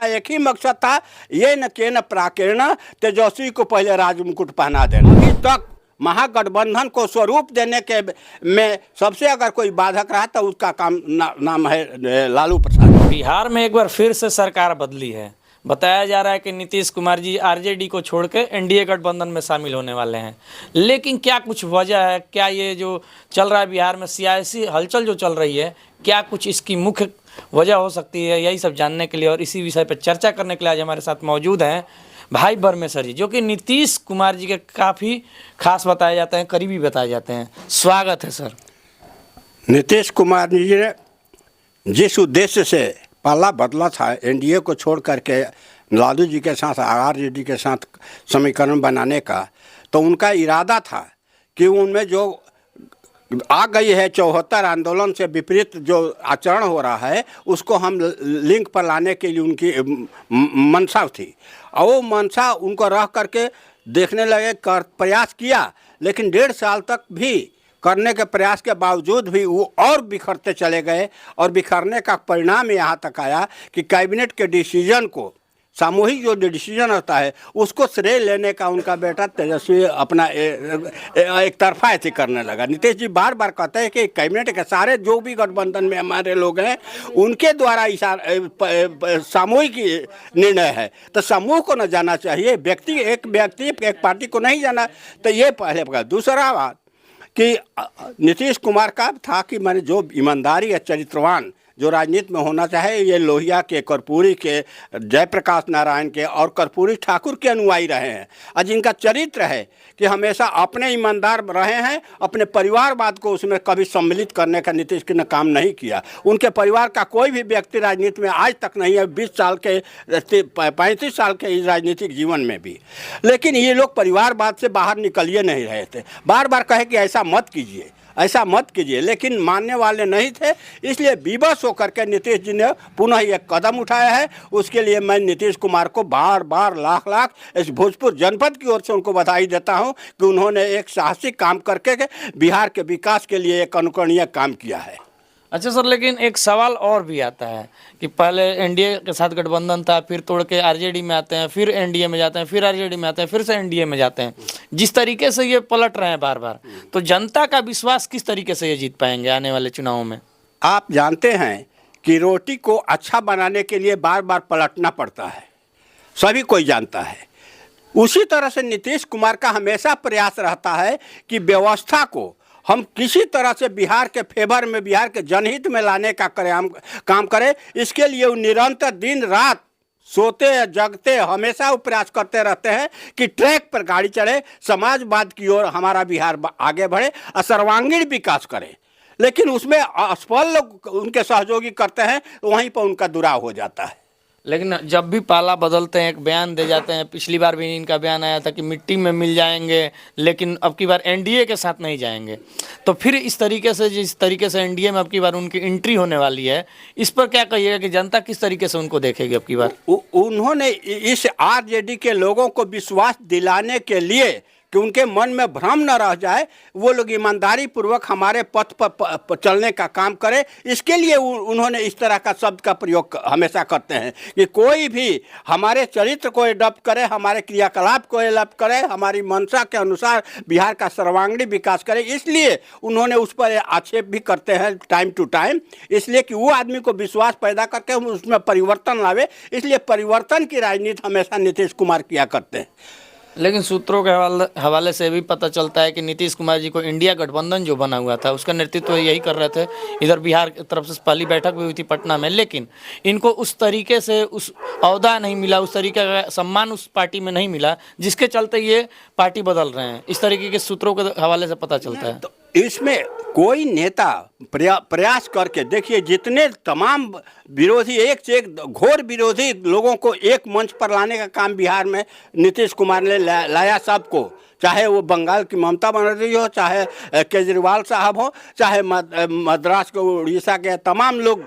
का एक ही मकसद था, ये न के न प्राकीर्ण तेजस्वी को पहले राज मुकुट पहना देना। अभी तक महागठबंधन को स्वरूप देने के में सबसे अगर कोई बाधक रहा तो उसका नाम है लालू प्रसाद। बिहार में एक बार फिर से सरकार बदली है। बताया जा रहा है कि नीतीश कुमार जी आरजेडी को छोड़ के एनडीए गठबंधन में शामिल होने वाले हैं, लेकिन क्या कुछ वजह है? क्या ये जो चल रहा है बिहार में सियासी हलचल जो चल रही है, क्या कुछ इसकी मुख्य वजह हो सकती है? यही सब जानने के लिए और इसी विषय पर चर्चा करने के लिए आज हमारे साथ मौजूद हैं भाई बरमेश्वर जी, जो कि नीतीश कुमार जी के काफ़ी खास बताए जाते हैं, करीबी बताए जाते हैं। स्वागत है सर। नीतीश कुमार जी ने जिस उद्देश्य से पहला बदला था एनडीए को छोड़ करके लालू जी के साथ आरजेडी के साथ समीकरण बनाने का, तो उनका इरादा था कि उनमें जो आ गई है 74 आंदोलन से विपरीत जो आचरण हो रहा है उसको हम लिंक पर लाने के लिए उनकी मंशा थी। और वो मंशा उनको रह करके देखने लगे, प्रयास किया, लेकिन 1.5 साल तक भी करने के प्रयास के बावजूद भी वो और बिखरते चले गए। और बिखरने का परिणाम यहाँ तक आया कि कैबिनेट के डिसीजन को, सामूहिक जो डिसीजन होता है उसको श्रेय लेने का उनका बेटा तेजस्वी अपना एक तरफा ऐसे करने लगा। नीतीश जी बार बार कहते हैं कि कैबिनेट के सारे जो भी गठबंधन में हमारे लोग हैं उनके द्वारा सामूहिक निर्णय है, तो समूह को न जाना चाहिए, व्यक्ति एक पार्टी को नहीं जाना। तो ये पहले बात। दूसरा बात कि नीतीश कुमार का था कि मैंने जो ईमानदारी या चरित्रवान जो राजनीति में होना चाहे, ये लोहिया के, कर्पूरी के, जयप्रकाश नारायण के और कर्पूरी ठाकुर के अनुयायी रहे हैं, और जिनका चरित्र है कि हमेशा अपने ईमानदार रहे हैं, अपने परिवारवाद को उसमें कभी सम्मिलित करने का नीतीश ने काम नहीं किया। उनके परिवार का कोई भी व्यक्ति राजनीति में आज तक नहीं है, 20 साल के 35 साल के इस राजनीतिक जीवन में भी। लेकिन ये लोग परिवारवाद से बाहर निकलिए नहीं रहे थे, बार बार कहे कि ऐसा मत कीजिए, ऐसा मत कीजिए, लेकिन मानने वाले नहीं थे। इसलिए विवश होकर के नीतीश जी ने पुनः एक कदम उठाया है। उसके लिए मैं नीतीश कुमार को बार बार लाख इस भोजपुर जनपद की ओर से उनको बधाई देता हूं कि उन्होंने एक साहसिक काम करके बिहार के विकास के लिए एक अनुकरणीय काम किया है। अच्छा सर, लेकिन एक सवाल और भी आता है कि पहले एनडीए के साथ गठबंधन था, फिर तोड़ के आरजेडी में आते हैं, फिर एनडीए में जाते हैं, फिर आरजेडी में आते हैं, फिर से एनडीए में जाते हैं। जिस तरीके से ये पलट रहे हैं बार बार, तो जनता का विश्वास किस तरीके से ये जीत पाएंगे आने वाले चुनावों में? आप जानते हैं कि रोटी को अच्छा बनाने के लिए बार बार पलटना पड़ता है, सभी कोई जानता है। उसी तरह से नीतीश कुमार का हमेशा प्रयास रहता है कि व्यवस्था को हम किसी तरह से बिहार के फेवर में, बिहार के जनहित में लाने का काम करें। इसके लिए वो निरंतर दिन रात सोते जगते हमेशा वो प्रयास करते रहते हैं कि ट्रैक पर गाड़ी चढ़े, समाजवाद की ओर हमारा बिहार आगे बढ़े और सर्वांगीण विकास करे। लेकिन उसमें असफल लोग उनके सहयोगी करते हैं, तो वहीं पर उनका दुराव हो जाता है। लेकिन जब भी पाला बदलते हैं एक बयान दे जाते हैं। पिछली बार भी इनका बयान आया था कि मिट्टी में मिल जाएंगे, लेकिन अब की बार एनडीए के साथ नहीं जाएंगे। तो फिर इस तरीके से, जिस तरीके से एनडीए में अब की बार उनकी एंट्री होने वाली है, इस पर क्या कहिएगा कि जनता किस तरीके से उनको देखेगी अब की बार? उन्होंने इस आरजेडी के लोगों को विश्वास दिलाने के लिए कि उनके मन में भ्रम न रह जाए, वो लोग ईमानदारी पूर्वक हमारे पथ पर चलने का काम करें। इसके लिए उन्होंने इस तरह का शब्द का प्रयोग हमेशा करते हैं कि कोई भी हमारे चरित्र को एडॉप्ट करे, हमारे क्रियाकलाप को एडॉप्ट करे, हमारी मंशा के अनुसार बिहार का सर्वांगीण विकास करे। इसलिए उन्होंने उस पर आक्षेप भी करते हैं टाइम टू टाइम, इसलिए कि वो आदमी को विश्वास पैदा करके उसमें परिवर्तन लावे। इसलिए परिवर्तन की राजनीति हमेशा नीतीश कुमार किया करते हैं। लेकिन सूत्रों के हवाले से भी पता चलता है कि नीतीश कुमार जी को इंडिया गठबंधन जो बना हुआ था उसका नेतृत्व यही कर रहे थे। इधर बिहार की तरफ से पहली बैठक भी हुई थी पटना में, लेकिन इनको उस तरीके से उस ओहदा नहीं मिला, उस तरीके का सम्मान उस पार्टी में नहीं मिला, जिसके चलते ये पार्टी बदल रहे हैं। इस तरीके के सूत्रों के हवाले से पता चलता है। तो इसमें कोई नेता प्रयास करके देखिए, जितने तमाम विरोधी, एक से एक घोर विरोधी लोगों को एक मंच पर लाने का काम बिहार में नीतीश कुमार ने लाया सबको, चाहे वो बंगाल की ममता बनर्जी हो, चाहे केजरीवाल साहब हो, चाहे मद्रास को उड़ीसा के तमाम लोग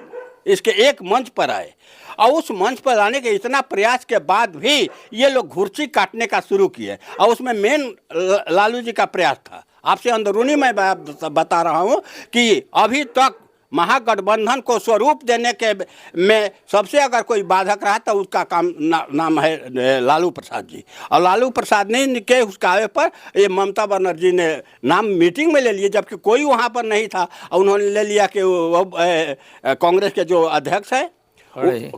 इसके एक मंच पर आए। और उस मंच पर लाने के इतना प्रयास के बाद भी ये लोग घुर्ची काटने का शुरू किए, और उसमें मेन लालू जी का प्रयास था। आपसे अंदरूनी मैं बता रहा हूँ कि अभी तक महागठबंधन को स्वरूप देने के में सबसे अगर कोई बाधक रहा तो उसका नाम है लालू प्रसाद जी। और लालू प्रसाद ने के उस कागज पर ये ममता बनर्जी ने नाम मीटिंग में ले लिए, जबकि कोई वहाँ पर नहीं था। और उन्होंने ले लिया कि वो कांग्रेस के जो अध्यक्ष है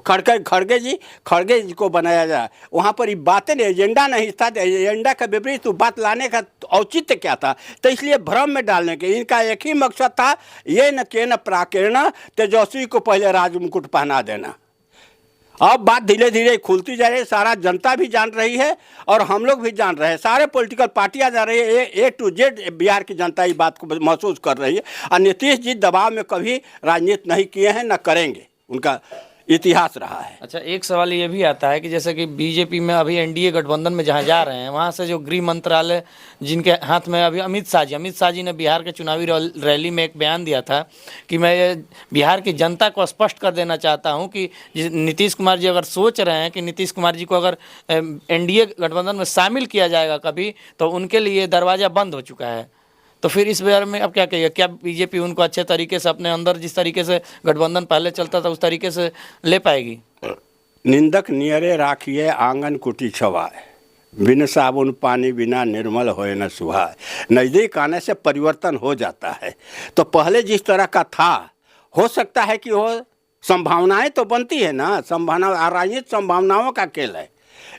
खड़गे जी को बनाया जाए। वहाँ पर ये बातें एजेंडा नहीं था, एजेंडा का विपरीत बात लाने का औचित्य क्या था? तो इसलिए भ्रम में डालने के इनका एक ही मकसद था, ये न के न प्राकीर्ण तेजस्वी को पहले राज मुकुट पहना देना। अब बात धीरे धीरे खुलती जा रही है, सारा जनता भी जान रही है और हम लोग भी जान रहे हैं, सारे पॉलिटिकल पार्टियां जा रही है, ए टू जेड बिहार की जनता इस बात को महसूस कर रही है। और नीतीश जी दबाव में कभी राजनीति नहीं किए हैं, न करेंगे, उनका इतिहास रहा है। अच्छा, एक सवाल ये भी आता है कि जैसे कि बीजेपी में अभी एनडीए गठबंधन में जहाँ जा रहे हैं, वहाँ से जो गृह मंत्रालय जिनके हाथ में अभी अमित शाह जी ने बिहार के चुनावी रैली में एक बयान दिया था कि मैं बिहार की जनता को स्पष्ट कर देना चाहता हूँ कि नीतीश कुमार जी अगर सोच रहे हैं कि नीतीश कुमार जी को अगर एनडीए गठबंधन में शामिल किया जाएगा कभी, तो उनके लिए दरवाज़ा बंद हो चुका है। तो फिर इस बारे में अब क्या कहिए, क्या बीजेपी उनको अच्छे तरीके से अपने अंदर जिस तरीके से गठबंधन पहले चलता था उस तरीके से ले पाएगी? निंदक नियरे राखिए आंगन कुटी छवाए, बिन साबुन पानी बिना निर्मल होए न सुहाए। नज़दीक आने से परिवर्तन हो जाता है। तो पहले जिस तरह का था, हो सकता है कि वो संभावनाएं तो बनती है ना, संभावना राजनीति संभावनाओं का खेल है।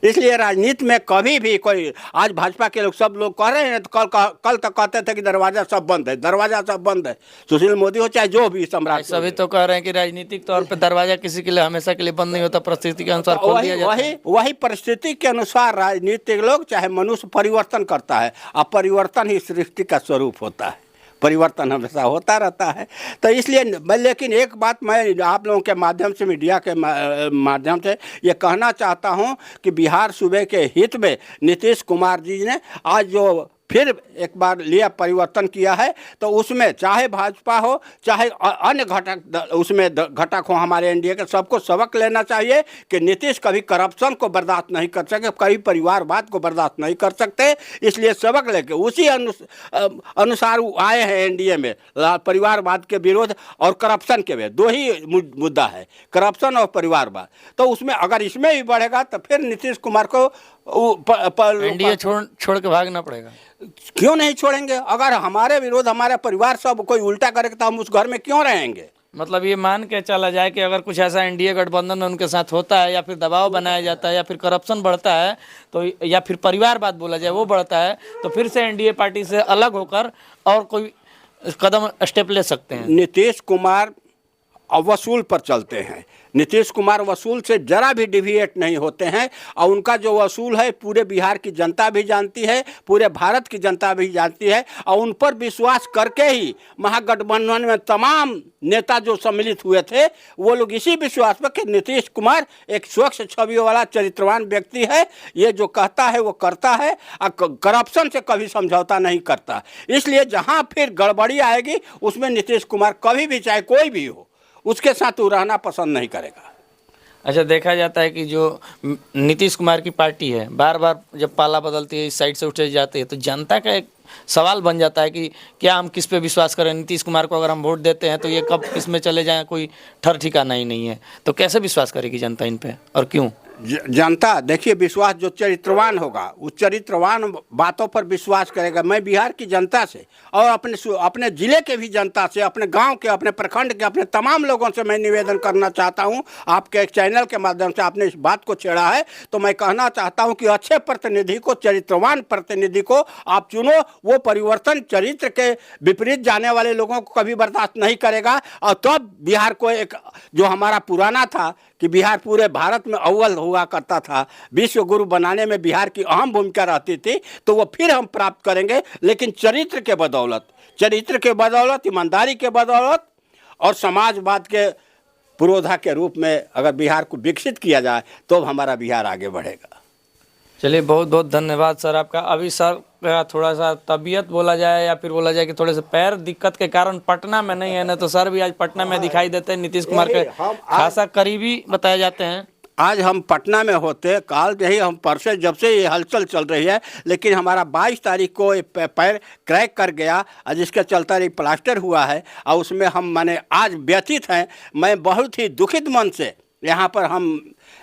इसलिए राजनीति में कभी भी कोई, आज भाजपा के लोग सब लोग कह रहे हैं, तो कल तक कहते थे कि दरवाजा सब बंद है, दरवाजा सब बंद है। सुशील मोदी हो चाहे जो भी सम्राट, सभी तो कह रहे हैं कि राजनीतिक तौर पे दरवाजा किसी के लिए हमेशा के लिए बंद नहीं होता, परिस्थिति के अनुसार खोल दिया जाता है। वही परिस्थिति के अनुसार राजनीतिक लोग चाहे मनुष्य परिवर्तन करता है, और परिवर्तन ही सृष्टि का स्वरूप होता है, परिवर्तन हमेशा होता रहता है। तो इसलिए लेकिन एक बात मैं आप लोगों के माध्यम से, मीडिया के माध्यम से ये कहना चाहता हूं कि बिहार सूबे के हित में नीतीश कुमार जी ने आज जो फिर एक बार लिया परिवर्तन किया है, तो उसमें चाहे भाजपा हो चाहे अन्य घटक उसमें घटक हो हमारे एनडीए के, सबको सबक लेना चाहिए कि नीतीश कभी करप्शन को बर्दाश्त नहीं कर सके, कभी परिवारवाद को बर्दाश्त नहीं कर सकते। इसलिए सबक लेके उसी अनुसार आए हैं एनडीए में, परिवारवाद के विरोध और करप्शन के विरोध, दो ही मुद्दा है, करप्शन और परिवारवाद। तो उसमें अगर इसमें भी बढ़ेगा तो फिर नीतीश कुमार को एनडीए छोड़ के भागना पड़ेगा। क्यों नहीं छोड़ेंगे? अगर हमारे विरोध हमारे परिवार सब कोई उल्टा करेगा तो हम उस घर में क्यों रहेंगे? मतलब ये मान के चला जाए कि अगर कुछ ऐसा एनडीए गठबंधन में उनके साथ होता है, या फिर दबाव बनाया जाता है, या फिर करप्शन बढ़ता है, तो या फिर परिवारवाद बोला जाए वो बढ़ता है, तो फिर से एनडीए पार्टी से अलग होकर और कोई कदम स्टेप ले सकते हैं। नीतीश कुमार वसूल पर चलते हैं, नीतीश कुमार वसूल से जरा भी डिविएट नहीं होते हैं। और उनका जो वसूल है पूरे बिहार की जनता भी जानती है, पूरे भारत की जनता भी जानती है। और उन पर विश्वास करके ही महागठबंधन में तमाम नेता जो सम्मिलित हुए थे, वो लोग इसी विश्वास पर कि नीतीश कुमार एक स्वच्छ छवि वाला चरित्रवान व्यक्ति है, ये जो कहता है वो करता है, और करप्शन से कभी समझौता नहीं करता। इसलिए जहाँ फिर गड़बड़ी आएगी उसमें नीतीश कुमार कभी भी, चाहे कोई भी हो, उसके साथ वो रहना पसंद नहीं करेगा। अच्छा, देखा जाता है कि जो नीतीश कुमार की पार्टी है, बार बार जब पाला बदलती है, इस साइड से उठे जाती है, तो जनता का एक सवाल बन जाता है कि क्या हम किस पे विश्वास करें? नीतीश कुमार को अगर हम वोट देते हैं तो ये कब किस में चले जाएं, कोई ठर ठिकाना ही नहीं है। तो कैसे विश्वास करेगी जनता इन पे, और क्यों? जनता देखिए, विश्वास जो चरित्रवान होगा उस चरित्रवान बातों पर विश्वास करेगा। मैं बिहार की जनता से और अपने ज़िले के भी जनता से, अपने गांव के, अपने प्रखंड के, अपने तमाम लोगों से मैं निवेदन करना चाहता हूं। आपके एक चैनल के माध्यम से आपने इस बात को छेड़ा है, तो मैं कहना चाहता हूं कि अच्छे प्रतिनिधि को, चरित्रवान प्रतिनिधि को आप चुनो। वो परिवर्तन चरित्र के विपरीत जाने वाले लोगों को कभी बर्दाश्त नहीं करेगा। और तब बिहार को एक जो हमारा पुराना था कि बिहार पूरे भारत में अव्वल हुआ करता था, विश्व गुरु बनाने में बिहार की अहम भूमिका रहती थी, तो वो फिर हम प्राप्त करेंगे। लेकिन चरित्र के बदौलत, ईमानदारी के बदौलत और समाजवाद के पुरोधा के रूप में अगर बिहार को विकसित किया जाए तो हमारा बिहार आगे बढ़ेगा। चलिए, बहुत बहुत धन्यवाद सर आपका। अभी सर का थोड़ा सा तबीयत बोला जाए या फिर बोला जाए कि थोड़े से पैर दिक्कत के कारण पटना में नहीं है, ना तो सर भी आज पटना में दिखाई देते हैं, नीतीश कुमार के खासा करीबी बताए जाते हैं। आज हम पटना में होते, काल यही हम परसों जब से ये हलचल चल रही है, लेकिन हमारा 22 तारीख को ये पैर क्रैक कर गया और जिसके चलता ये प्लास्टर हुआ है और उसमें हम माने आज व्यथित हैं। मैं बहुत ही दुखित मन से यहाँ पर हम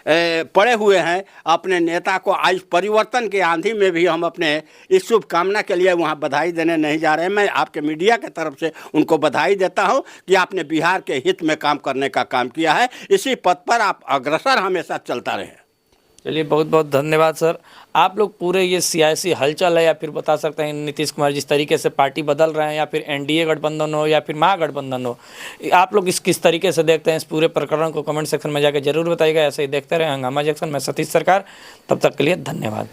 पड़े हुए हैं। अपने नेता को आज परिवर्तन के आंधी में भी हम अपने इस शुभकामना के लिए वहाँ बधाई देने नहीं जा रहे हैं। मैं आपके मीडिया के तरफ से उनको बधाई देता हूँ कि आपने बिहार के हित में काम करने का काम किया है। इसी पथ पर आप अग्रसर हमेशा चलता रहे। चलिए, बहुत बहुत धन्यवाद सर। आप लोग पूरे ये सियासी हलचल है या फिर बता सकते हैं नीतीश कुमार जिस तरीके से पार्टी बदल रहे हैं, या फिर एनडीए गठबंधन हो या फिर महागठबंधन हो, आप लोग किस तरीके से देखते हैं इस पूरे प्रकरण को, कमेंट सेक्शन में जाकर जरूर बताइएगा। ऐसे ही देखते रहे हंगामा जंक्शन में सतीश सरकार। तब तक के लिए धन्यवाद।